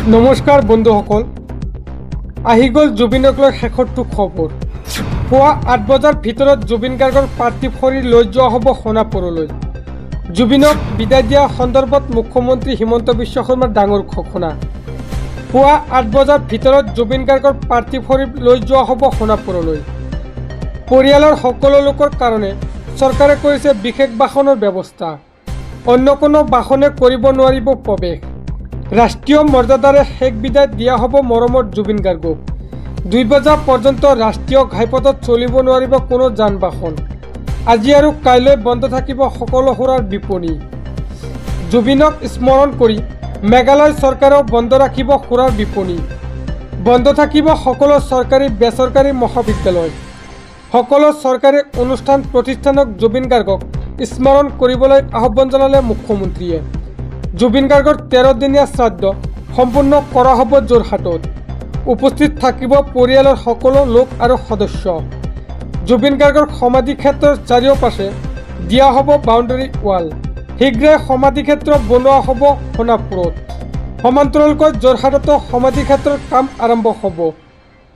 নমস্কাৰ বন্ধুসকল, আহি গ'ল জুবিনক লৈ শেষৰটো খবৰ। পুৱা 8 বজাৰ ভিতৰত জুবিন গাৰ্গৰ পাৰ্থিৱ শৰীৰ লৈ যোৱা হ'ব সোণাপুৰলৈ। জুবিনক বিদায় দিয়া সন্দৰ্ভত মুখ্যমন্ত্ৰী হিমন্ত বিশ্ব শৰ্মাৰ ডাঙৰ ঘোষণা। পুৱা 8 বজাৰ ভিতৰত জুবিন গাৰ্গৰ পাৰ্থিৱ শৰীৰ লৈ যোৱা হ'ব সোণাপুৰলৈ। পৰিয়ালৰ সকলো লোকৰ কাৰণে চৰকাৰে কৰিছে বিশেষ বাহনৰ ব্যৱস্থা। অন্য কোনো বাহনে কৰিব নোৱাৰিব প্ৰৱেশ। ৰাষ্ট্ৰীয় মৰ্যাদাৰে শেষ বিদায় দিয়া হ'ব মৰমৰ জুবিন গাৰ্গক। 2 বজা পৰ্যন্ত ৰাষ্ট্ৰীয় ঘাইপথত চলিব নোৱাৰিব কোনো যান বাহন। আজি আৰু কাইলৈ বন্ধ থাকিব সকলো সুৰাৰ বিপণী। জুবিনক স্মৰণ কৰি মেঘালয় চৰকাৰেও বন্ধ ৰাখিব সুৰাৰ বিপণী। বন্ধ থাকিব সকলো চৰকাৰী বেচৰকাৰী মহাবিদ্যালয়। সকলো চৰকাৰী অনুষ্ঠান প্ৰতিষ্ঠানক জুবিন গাৰ্গক স্মৰণ কৰিবলৈ আহ্বান জনালে মুখ্যমন্ত্ৰীয়ে। জুবিন গাৰ্গৰ 13 দিনীয়া শ্ৰাদ্ধ সম্পূৰ্ণ কৰা হ'ব যোৰহাটত। উপস্থিত থাকিব পৰিয়ালৰ সকলো লোক আৰু সদস্য। জুবিন গাৰ্গৰ সমাধিক্ষেত্ৰৰ চাৰিওপাশে দিয়া হ'ব বাউণ্ডাৰী ৱাল। শীঘ্ৰে সমাধিক্ষেত্ৰ বনোৱা হ'ব সোণাপুৰত। সমান্তৰালকৈ যোৰহাটতো সমাধিক্ষেত্ৰৰ কাম আৰম্ভ হ'ব।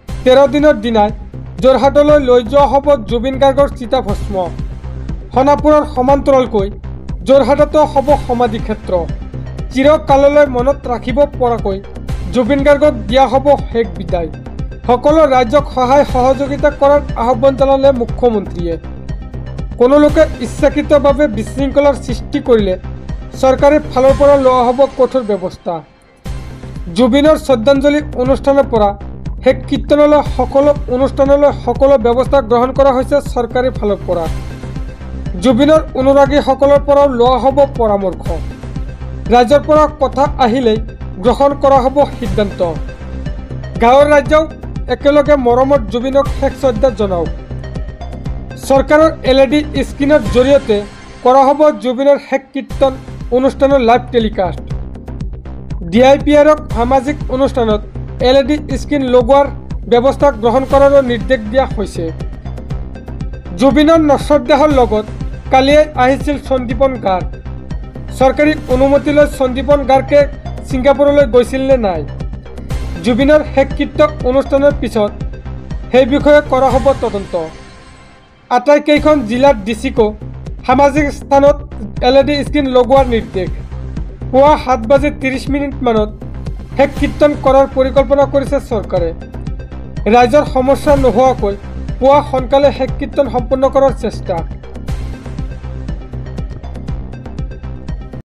13 দিনৰ দিনাই যোৰহাটলৈ লৈ যোৱা হ'ব জুবিন গাৰ্গৰ চিতাভস্ম। সোণাপুৰৰ সমান্তৰালকৈ যোৰহাটতো হ'ব সমাধিক্ষেত্ৰ। চিৰকাললৈ মনত ৰাখিব পৰাকৈ জুবিন গাৰ্গক দিয়া হ'ব শেষ বিদায়। সকলো ৰাজ্যক সহায় সহযোগিতা কৰাৰ আহ্বান জনালে মুখ্যমন্ত্ৰীয়ে। কোনো লোকে ইচ্ছাকৃতভাৱে বিশৃংখলাৰ সৃষ্টি কৰিলে চৰকাৰৰ ফালৰ পৰা লোৱা হ'ব কঠোৰ ব্যৱস্থা। জুবিনৰ শ্ৰদ্ধাঞ্জলি অনুষ্ঠানৰ পৰা শেষ কীৰ্তনলৈ সকলো অনুষ্ঠানলৈ সকলো ব্যৱস্থা গ্ৰহণ কৰা হৈছে চৰকাৰৰ ফালৰ পৰা। জুবিনৰ অনুৰাগীসকলৰ পৰাও লোৱা হ'ব পৰামৰ্শ। ৰাজ্যৰ পৰা কথা আহিলেই গ্ৰহণ কৰা হ'ব সিদ্ধান্ত। গাঁৱৰ ৰাইজেও একেলগে মৰমৰ জুবিনক শেষ শ্ৰদ্ধা জনাওক। চৰকাৰৰ LED স্ক্ৰীনৰ জৰিয়তে কৰা হ'ব জুবিনৰ শেষ কীৰ্তন অনুষ্ঠানৰ লাইভ টেলিকাষ্ট। DIPRক সামাজিক অনুষ্ঠানত LED স্ক্ৰীন লগোৱাৰ ব্যৱস্থা গ্ৰহণ কৰাৰো নিৰ্দেশ দিয়া হৈছে। জুবিনৰ নশ্ৰদ্ধাহৰ লগত কালিয়ে আহিছিল সন্দীপন গাৰ্গ। চৰকাৰী অনুমতি লৈ সন্দীপন গাৰ্গে ছিংগাপুৰলৈ গৈছিল নে নাই? জুবিনৰ শেষ কীৰ্তন অনুষ্ঠানৰ পিছত সেই বিষয়ে কৰা হ'ব তদন্ত। আটাইকেইখন জিলাৰ DCকো সামাজিক স্থানত LED স্ক্ৰীন লগোৱাৰ নিৰ্দেশ। পুৱা 7:30 মানত শেষ কীৰ্তন কৰাৰ পৰিকল্পনা কৰিছে চৰকাৰে। ৰাইজৰ সমস্যা নোহোৱাকৈ পুৱা সোনকালে শেষ কীৰ্তন সম্পন্ন কৰাৰ চেষ্টা।